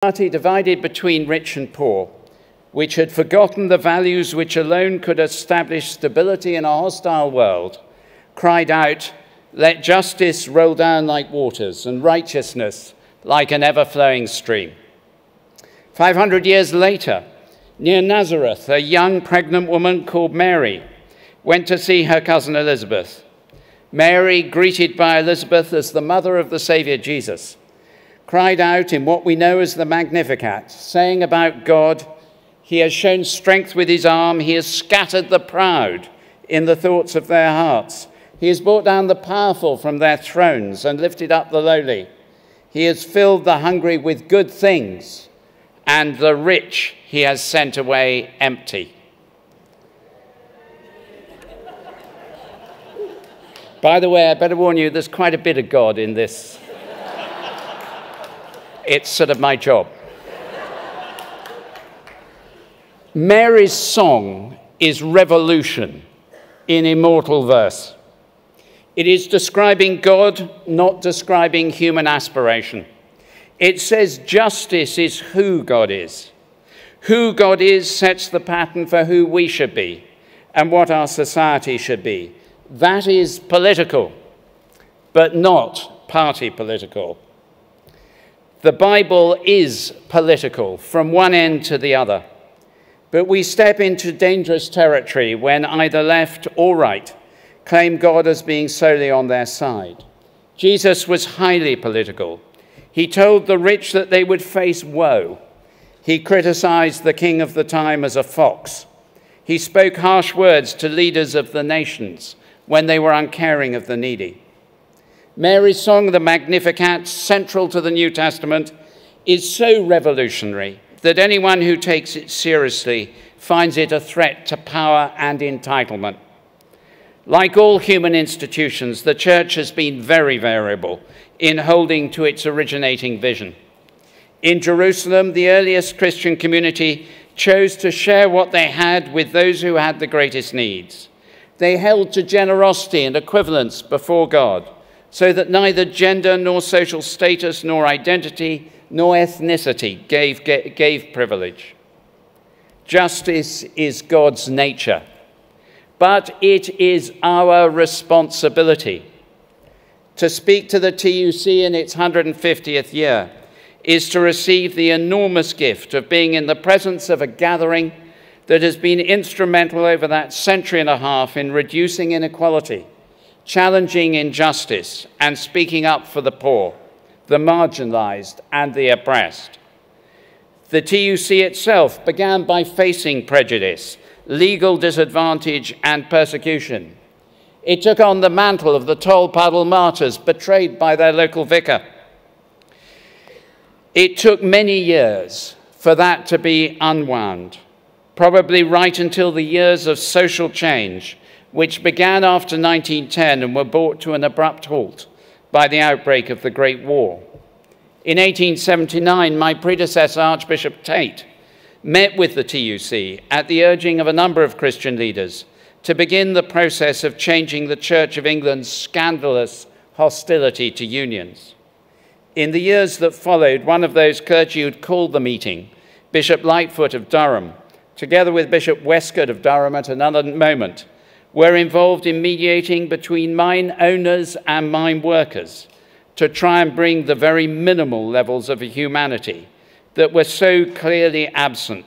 Party divided between rich and poor, which had forgotten the values which alone could establish stability in a hostile world, cried out, "Let justice roll down like waters and righteousness like an ever-flowing stream." 500 years later, near Nazareth, a young pregnant woman called Mary went to see her cousin Elizabeth. Mary, greeted by Elizabeth as the mother of the Savior Jesus, cried out in what we know as the Magnificat, saying about God, "He has shown strength with his arm, he has scattered the proud in the thoughts of their hearts. He has brought down the powerful from their thrones and lifted up the lowly. He has filled the hungry with good things, and the rich he has sent away empty." By the way, I better warn you, there's quite a bit of God in this. It's sort of my job. Mary's song is revolution in immortal verse. It is describing God, not describing human aspiration. It says justice is who God is. Who God is sets the pattern for who we should be and what our society should be. That is political, but not party political. The Bible is political from one end to the other, but we step into dangerous territory when either left or right claim God as being solely on their side. Jesus was highly political. He told the rich that they would face woe. He criticized the king of the time as a fox. He spoke harsh words to leaders of the nations when they were uncaring of the needy. Mary's song, the Magnificat, central to the New Testament, is so revolutionary that anyone who takes it seriously finds it a threat to power and entitlement. Like all human institutions, the church has been very variable in holding to its originating vision. In Jerusalem, the earliest Christian community chose to share what they had with those who had the greatest needs. They held to generosity and equivalence before God, so that neither gender nor social status nor identity nor ethnicity gave privilege. Justice is God's nature, but it is our responsibility. To speak to the TUC in its 150th year is to receive the enormous gift of being in the presence of a gathering that has been instrumental over that century and a half in reducing inequality, challenging injustice, and speaking up for the poor, the marginalized, and the oppressed. The TUC itself began by facing prejudice, legal disadvantage, and persecution. It took on the mantle of the Tolpuddle martyrs betrayed by their local vicar. It took many years for that to be unwound, probably right until the years of social change, which began after 1910 and were brought to an abrupt halt by the outbreak of the Great War. In 1879, my predecessor, Archbishop Tate, met with the TUC at the urging of a number of Christian leaders to begin the process of changing the Church of England's scandalous hostility to unions. In the years that followed, one of those clergy who'd called the meeting, Bishop Lightfoot of Durham, together with Bishop Westcott of Durham at another moment, were involved in mediating between mine owners and mine workers to try and bring the very minimal levels of humanity that were so clearly absent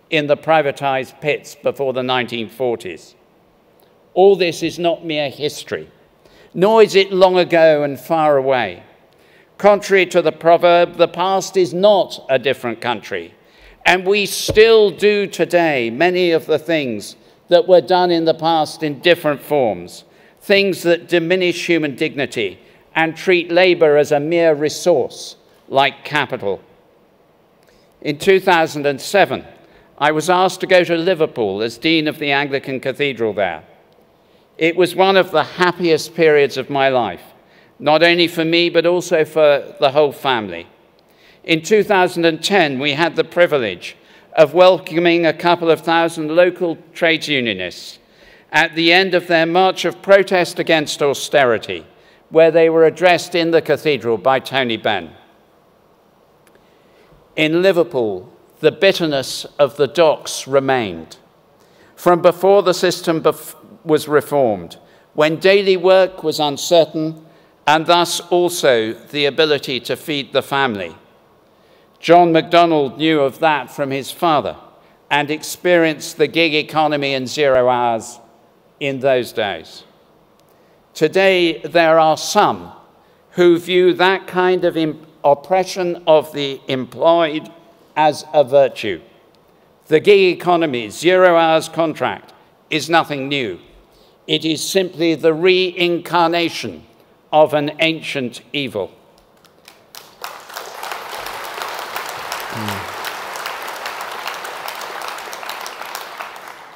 in the privatized pits before the 1940s. All this is not mere history, nor is it long ago and far away. Contrary to the proverb, the past is not a different country, and we still do today many of the things that were done in the past in different forms, things that diminish human dignity and treat labor as a mere resource like capital. In 2007, I was asked to go to Liverpool as Dean of the Anglican Cathedral there. It was one of the happiest periods of my life, not only for me, but also for the whole family. In 2010, we had the privilege of welcoming a couple of thousand local trades unionists at the end of their march of protest against austerity, where they were addressed in the cathedral by Tony Benn. In Liverpool, the bitterness of the docks remained. From before the system was reformed, when daily work was uncertain, and thus also the ability to feed the family. John MacDonald knew of that from his father and experienced the gig economy and 0 hours in those days. Today, there are some who view that kind of oppression of the employed as a virtue. The gig economy, 0 hours contract, is nothing new. It is simply the reincarnation of an ancient evil.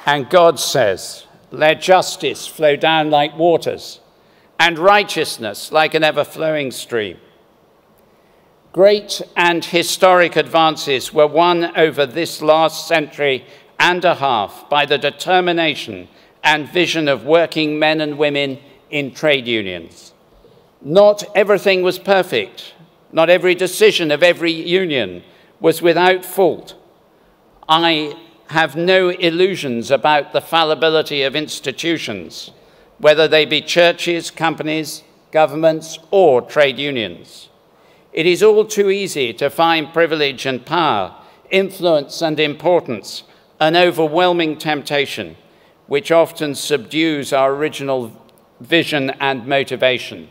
And God says, let justice flow down like waters, and righteousness like an ever-flowing stream. Great and historic advances were won over this last century and a half by the determination and vision of working men and women in trade unions. Not everything was perfect. Not every decision of every union was without fault. I have no illusions about the fallibility of institutions, whether they be churches, companies, governments, or trade unions. It is all too easy to find privilege and power, influence and importance, an overwhelming temptation, which often subdues our original vision and motivation.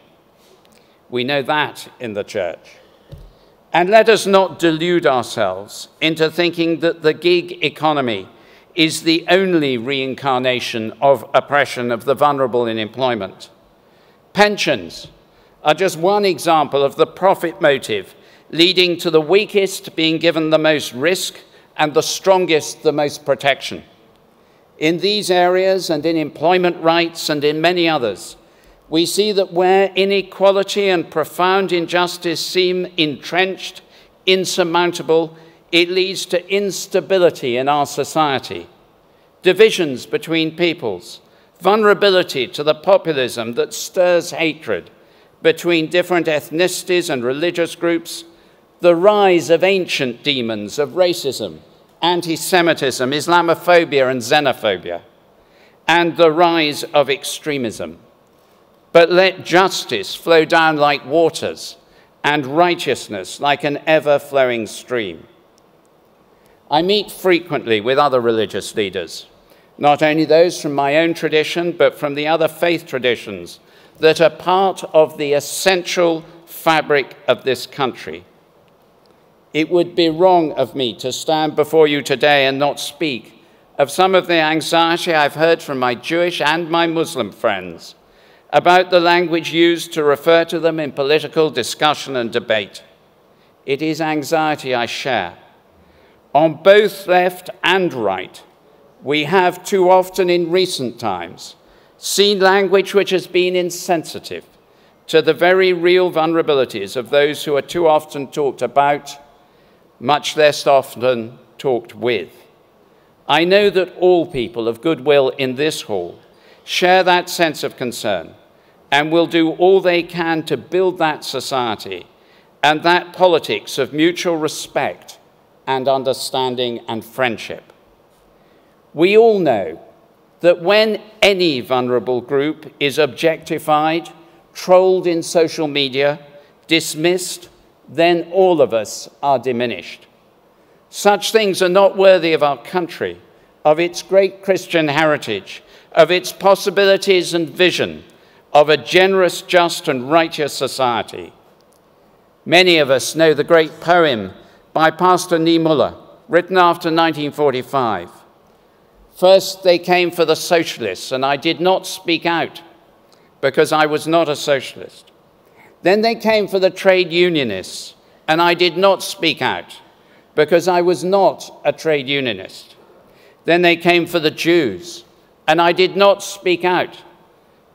We know that in the church. And let us not delude ourselves into thinking that the gig economy is the only reincarnation of oppression of the vulnerable in employment. Pensions are just one example of the profit motive leading to the weakest being given the most risk and the strongest the most protection. In these areas and in employment rights and in many others, we see that where inequality and profound injustice seem entrenched, insurmountable, it leads to instability in our society, divisions between peoples, vulnerability to the populism that stirs hatred between different ethnicities and religious groups, the rise of ancient demons of racism, anti-Semitism, Islamophobia and xenophobia, and the rise of extremism. But let justice flow down like waters and righteousness like an ever-flowing stream. I meet frequently with other religious leaders, not only those from my own tradition, but from the other faith traditions that are part of the essential fabric of this country. It would be wrong of me to stand before you today and not speak of some of the anxiety I've heard from my Jewish and my Muslim friends about the language used to refer to them in political discussion and debate. It is anxiety I share. On both left and right, we have too often in recent times seen language which has been insensitive to the very real vulnerabilities of those who are too often talked about, much less often talked with. I know that all people of goodwill in this hall share that sense of concern and will do all they can to build that society and that politics of mutual respect and understanding and friendship. We all know that when any vulnerable group is objectified, trolled in social media, dismissed, then all of us are diminished. Such things are not worthy of our country, of its great Christian heritage, of its possibilities and vision, of a generous, just, and righteous society. Many of us know the great poem by Pastor Niemöller, written after 1945. First, they came for the socialists, and I did not speak out because I was not a socialist. Then they came for the trade unionists, and I did not speak out because I was not a trade unionist. Then they came for the Jews, and I did not speak out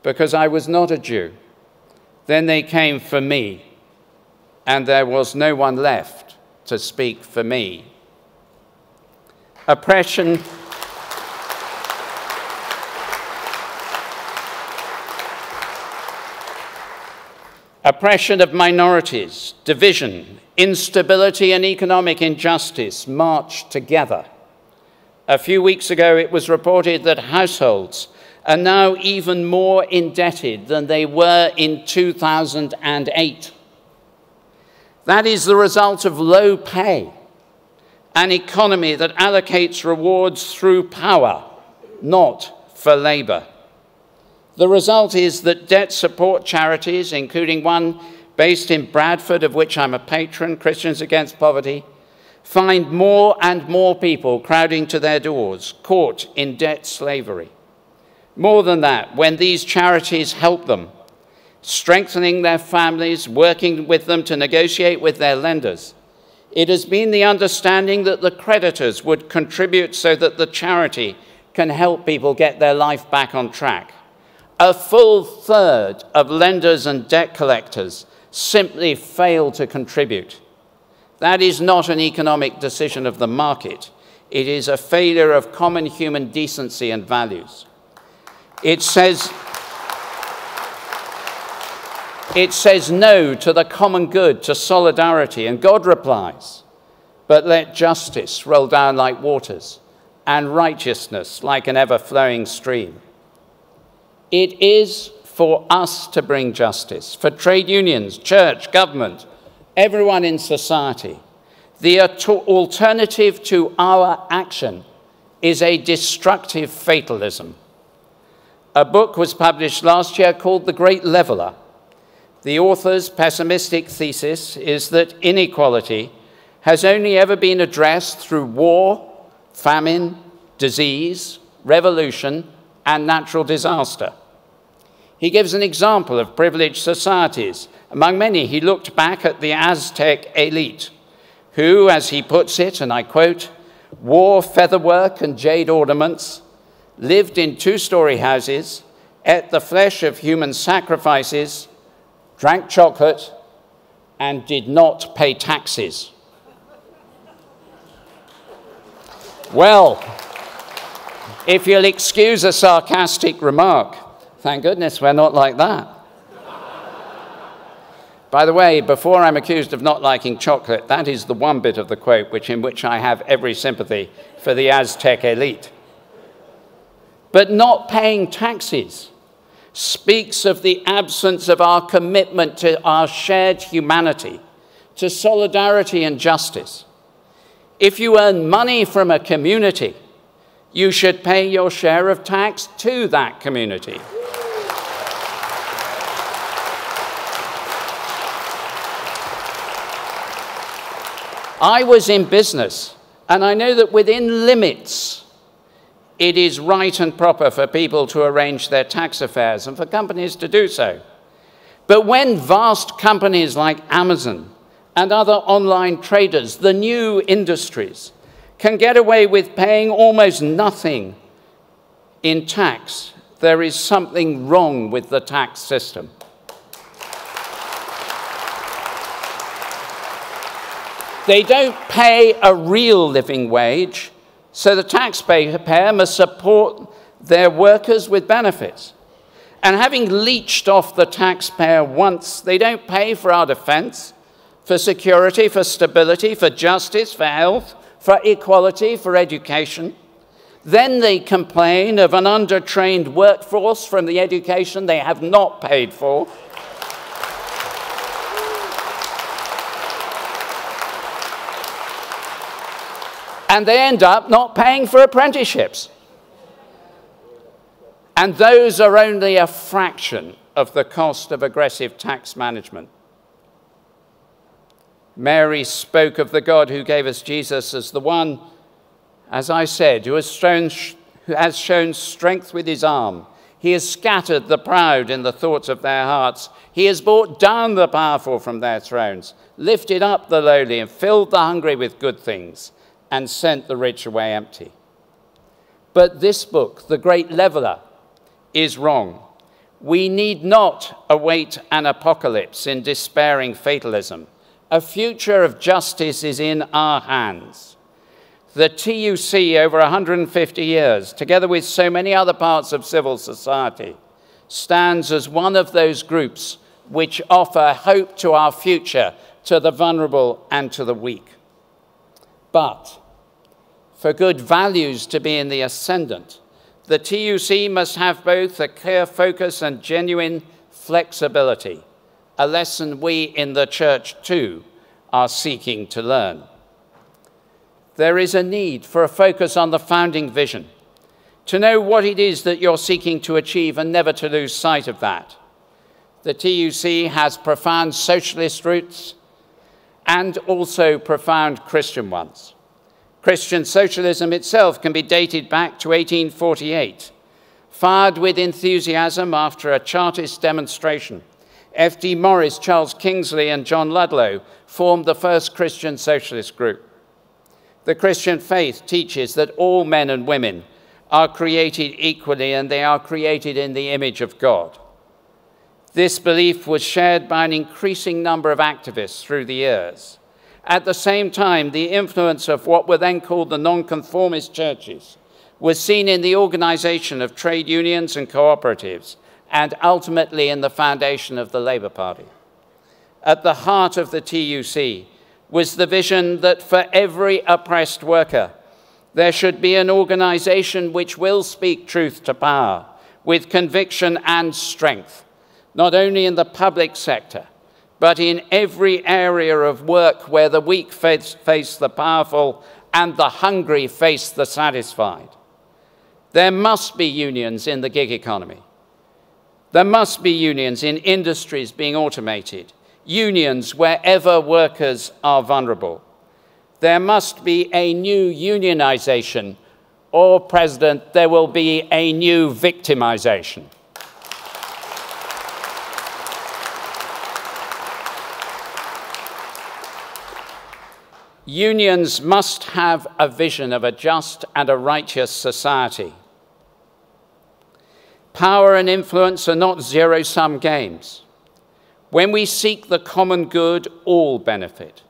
because I was not a Jew. Then they came for me, and there was no one left to speak for me. Oppression Oppression of minorities, division, instability and economic injustice march together. A few weeks ago, it was reported that households are now even more indebted than they were in 2008. That is the result of low pay, an economy that allocates rewards through power, not for labor. The result is that debt support charities, including one based in Bradford, of which I'm a patron, Christians Against Poverty, find more and more people crowding to their doors, caught in debt slavery. More than that, when these charities help them, strengthening their families, working with them to negotiate with their lenders, it has been the understanding that the creditors would contribute so that the charity can help people get their life back on track. A full third of lenders and debt collectors simply fail to contribute. That is not an economic decision of the market. It is a failure of common human decency and values. It says no to the common good, to solidarity, and God replies, but let justice roll down like waters and righteousness like an ever-flowing stream. It is for us to bring justice, for trade unions, church, government, everyone in society. The alternative to our action is a destructive fatalism. A book was published last year called The Great Leveler. The author's pessimistic thesis is that inequality has only ever been addressed through war, famine, disease, revolution, and natural disaster. He gives an example of privileged societies. Among many, he looked back at the Aztec elite, who, as he puts it, and I quote, wore featherwork and jade ornaments, lived in two-story houses, ate the flesh of human sacrifices, drank chocolate, and did not pay taxes. Well, if you'll excuse a sarcastic remark, thank goodness we're not like that. By the way, before I'm accused of not liking chocolate, that is the one bit of the quote in which I have every sympathy for the Aztec elite. But not paying taxes speaks of the absence of our commitment to our shared humanity, to solidarity and justice. If you earn money from a community, you should pay your share of tax to that community. I was in business, and I know that within limits, it is right and proper for people to arrange their tax affairs and for companies to do so. But when vast companies like Amazon and other online traders, the new industries, can get away with paying almost nothing in tax, there is something wrong with the tax system. They don't pay a real living wage, so the taxpayer must support their workers with benefits. And having leached off the taxpayer once, they don't pay for our defense, for security, for stability, for justice, for health, for equality, for education. Then they complain of an undertrained workforce from the education they have not paid for. And they end up not paying for apprenticeships. And those are only a fraction of the cost of aggressive tax management. Mary spoke of the God who gave us Jesus as the one, as I said, who has shown strength with his arm. He has scattered the proud in the thoughts of their hearts. He has brought down the powerful from their thrones, lifted up the lowly, and filled the hungry with good things, and sent the rich away empty. But this book, The Great Leveler, is wrong. We need not await an apocalypse in despairing fatalism. A future of justice is in our hands. The TUC, over 150 years, together with so many other parts of civil society, stands as one of those groups which offer hope to our future, to the vulnerable and to the weak. But for good values to be in the ascendant, the TUC must have both a clear focus and genuine flexibility, a lesson we in the Church too are seeking to learn. There is a need for a focus on the founding vision, to know what it is that you're seeking to achieve and never to lose sight of that. The TUC has profound socialist roots and also profound Christian ones. Christian socialism itself can be dated back to 1848. Fired with enthusiasm after a Chartist demonstration, F.D. Maurice, Charles Kingsley, and John Ludlow formed the first Christian socialist group. The Christian faith teaches that all men and women are created equally and they are created in the image of God. This belief was shared by an increasing number of activists through the years. At the same time, the influence of what were then called the nonconformist churches was seen in the organization of trade unions and cooperatives, and ultimately in the foundation of the Labour Party. At the heart of the TUC was the vision that for every oppressed worker, there should be an organization which will speak truth to power with conviction and strength, not only in the public sector, but in every area of work where the weak face the powerful and the hungry face the satisfied. There must be unions in the gig economy. There must be unions in industries being automated, unions wherever workers are vulnerable. There must be a new unionization, or, President, there will be a new victimization. Unions must have a vision of a just and a righteous society. Power and influence are not zero-sum games. When we seek the common good, all benefit.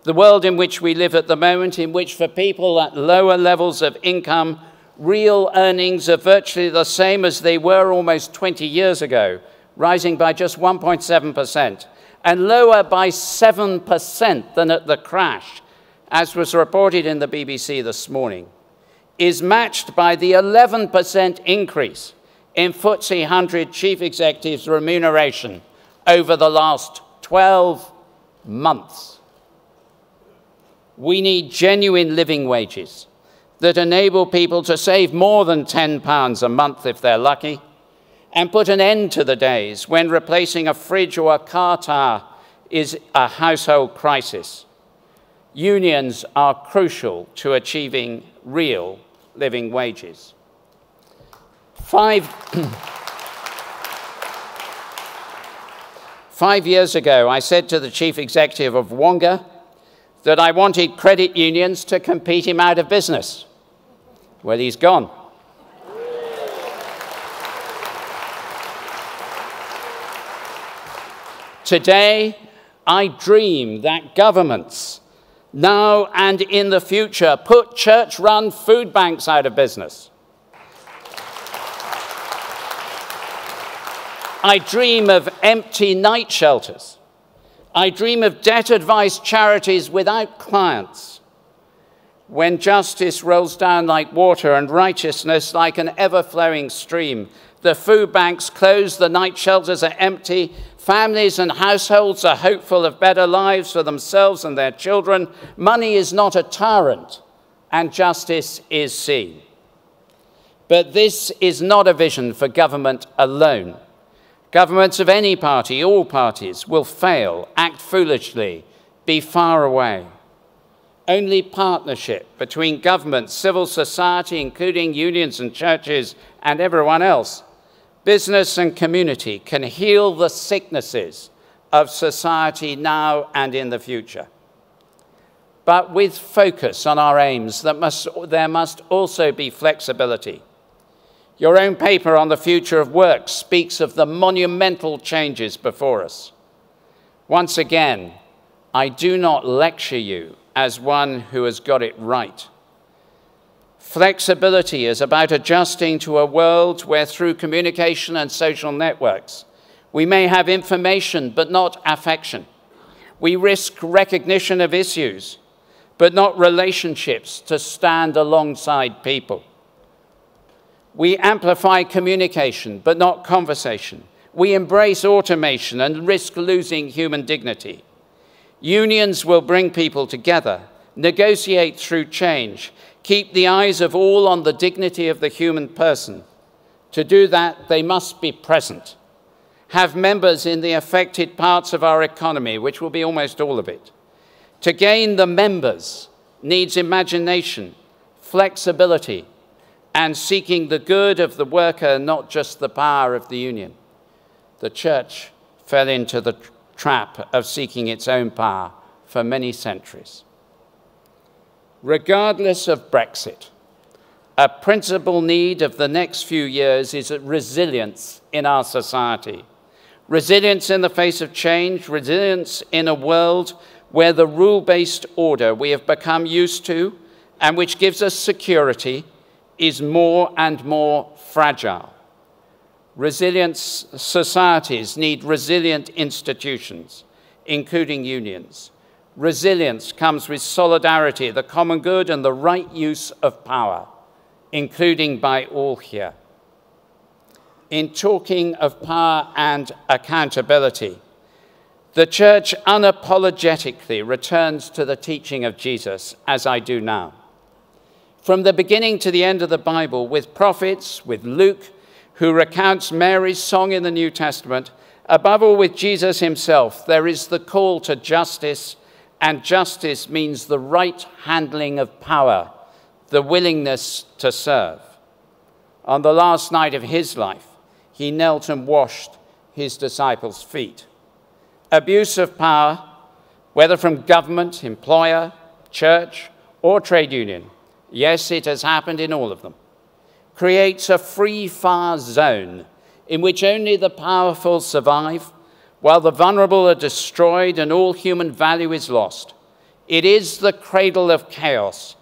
The world in which we live at the moment, in which for people at lower levels of income, real earnings are virtually the same as they were almost 20 years ago, rising by just 1.7%, and lower by 7% than at the crash, as was reported in the BBC this morning, is matched by the 11% increase in FTSE 100 chief executives' remuneration over the last 12 months. We need genuine living wages that enable people to save more than £10 a month if they're lucky, and put an end to the days when replacing a fridge or a car tire is a household crisis. Unions are crucial to achieving real living wages. 5 years ago, I said to the chief executive of Wonga that I wanted credit unions to compete him out of business. Well, he's gone. Today, I dream that governments, now and in the future, put church-run food banks out of business. I dream of empty night shelters. I dream of debt-advised charities without clients. When justice rolls down like water and righteousness like an ever-flowing stream, the food banks close, the night shelters are empty, families and households are hopeful of better lives for themselves and their children. Money is not a tyrant, and justice is seen. But this is not a vision for government alone. Governments of any party, all parties, will fail, act foolishly, be far away. Only partnership between government, civil society, including unions and churches and everyone else, business and community, can heal the sicknesses of society now and in the future. But with focus on our aims, there must also be flexibility. Your own paper on the future of work speaks of the monumental changes before us. Once again, I do not lecture you as one who has got it right. Flexibility is about adjusting to a world where, through communication and social networks, We may have information, but not affection. We risk recognition of issues, but not relationships to stand alongside people. We amplify communication, but not conversation. We embrace automation and risk losing human dignity. Unions will bring people together, negotiate through change, keep the eyes of all on the dignity of the human person. To do that, they must be present, have members in the affected parts of our economy, which will be almost all of it. To gain the members needs imagination, flexibility, and seeking the good of the worker, not just the power of the union. The church fell into the trap of seeking its own power for many centuries. Regardless of Brexit, a principal need of the next few years is resilience in our society. Resilience in the face of change, resilience in a world where the rule-based order we have become used to and which gives us security is more and more fragile. Resilient societies need resilient institutions, including unions. Resilience comes with solidarity, the common good, and the right use of power, including by all here. In talking of power and accountability, the Church unapologetically returns to the teaching of Jesus, as I do now. From the beginning to the end of the Bible, with prophets, with Luke, who recounts Mary's song in the New Testament, above all with Jesus himself, there is the call to justice, and justice means the right handling of power, the willingness to serve. On the last night of his life, he knelt and washed his disciples' feet. Abuse of power, whether from government, employer, church, or trade union, yes, it has happened in all of them, creates a free-fire zone in which only the powerful survive, while the vulnerable are destroyed and all human value is lost. It is the cradle of chaos,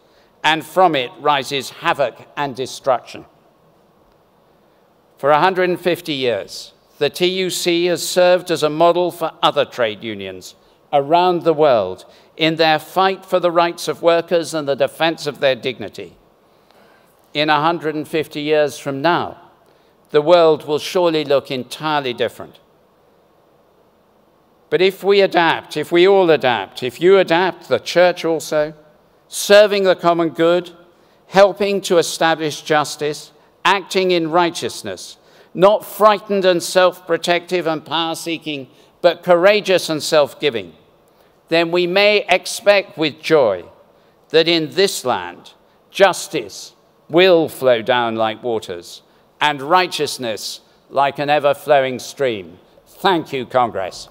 and from it rises havoc and destruction. For 150 years, the TUC has served as a model for other trade unions around the world in their fight for the rights of workers and the defense of their dignity. In 150 years from now, the world will surely look entirely different. But if we adapt, if we all adapt, if you adapt, the church also, serving the common good, helping to establish justice, acting in righteousness, not frightened and self-protective and power-seeking, but courageous and self-giving, then we may expect with joy that in this land, justice will flow down like waters and righteousness like an ever-flowing stream. Thank you, Congress.